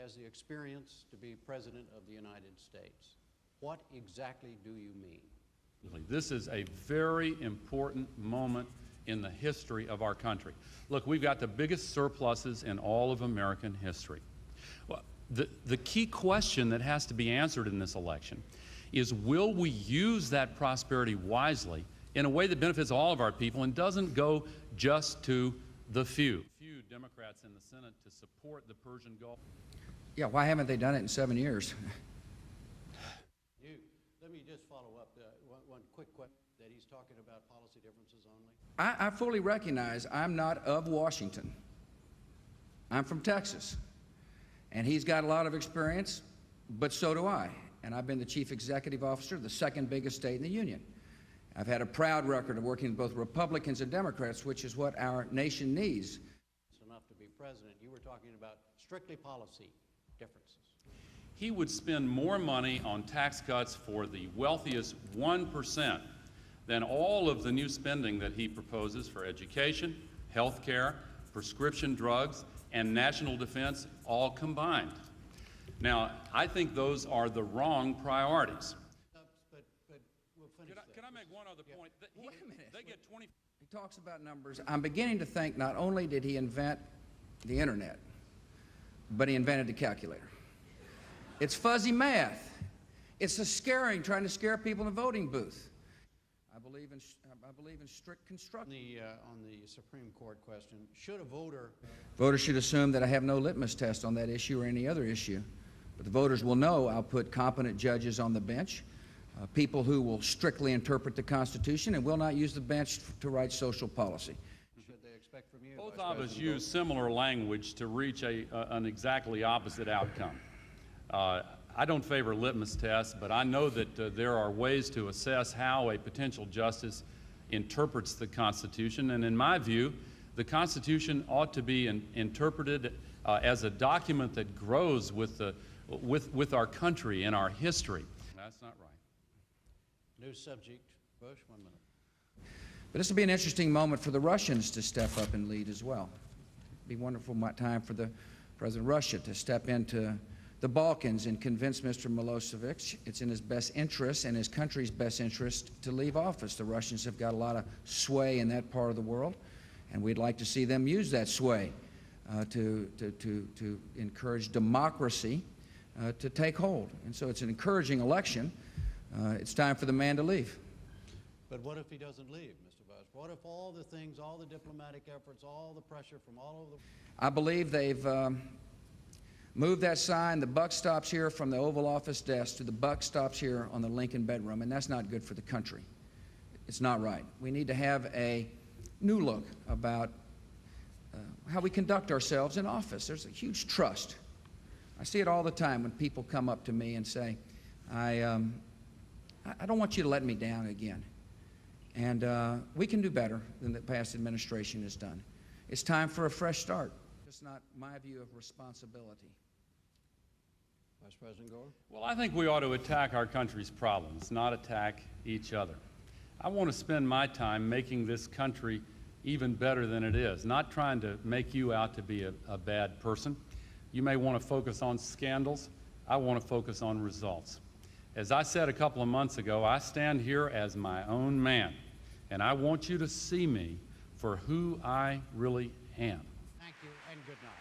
has the experience to be President of the United States. What exactly do you mean? This is a very important moment in the history of our country. Look, we've got the biggest surpluses in all of American history. Well, the key question that has to be answered in this election is, will we use that prosperity wisely in a way that benefits all of our people and doesn't go just to the few? Few Democrats in the Senate to support the Persian Gulf. Yeah, why haven't they done it in 7 years? Let me just follow up one quick question, that he's talking about policy differences only. I fully recognize I'm not of Washington. I'm from Texas. And he's got a lot of experience, but so do I. And I've been the chief executive officer of the second biggest state in the union. I've had a proud record of working with both Republicans and Democrats, which is what our nation needs. It's enough to be president. You were talking about strictly policy differences. He would spend more money on tax cuts for the wealthiest 1% than all of the new spending that he proposes for education, health care, prescription drugs, and national defense all combined. Now, I think those are the wrong priorities. But we'll finish that. Can I make one other point? Wait a minute. They get 20. He talks about numbers. I'm beginning to think not only did he invent the internet, but he invented the calculator. It's fuzzy math. It's a scaring, trying to scare people in the voting booth. I believe in strict construction. On the Supreme Court question, should a voter... Voters should assume that I have no litmus test on that issue or any other issue. But the voters will know I'll put competent judges on the bench, people who will strictly interpret the Constitution and will not use the bench to write social policy. Should they expect from you? Both of us use similar language to reach an exactly opposite outcome. I don't favor litmus tests, but I know that there are ways to assess how a potential justice interprets the Constitution, and in my view, the Constitution ought to be interpreted as a document that grows with our country and our history. That's not right. New subject. Bush, 1 minute. But this will be an interesting moment for the Russians to step up and lead as well. It'll be a wonderful time for the President of Russia to step into the Balkans and convince Mr. Milosevic it's in his best interest and his country's best interest to leave office. The Russians have got a lot of sway in that part of the world, and we'd like to see them use that sway to encourage democracy to take hold. And so it's an encouraging election. It's time for the man to leave. But what if he doesn't leave, Mr. Bush? What if all the things, all the diplomatic efforts, all the pressure from all over the... I believe they've moved that sign, the buck stops here, from the Oval Office desk to the buck stops here on the Lincoln bedroom, and that's not good for the country. It's not right. We need to have a new look about how we conduct ourselves in office. There's a huge trust. I see it all the time when people come up to me and say, I don't want you to let me down again. And we can do better than the past administration has done. It's time for a fresh start. It's not my view of responsibility. Vice President Gore? Well, I think we ought to attack our country's problems, not attack each other. I want to spend my time making this country even better than it is, not trying to make you out to be a bad person. You may want to focus on scandals. I want to focus on results. As I said a couple of months ago, I stand here as my own man, and I want you to see me for who I really am. Thank you, and good night.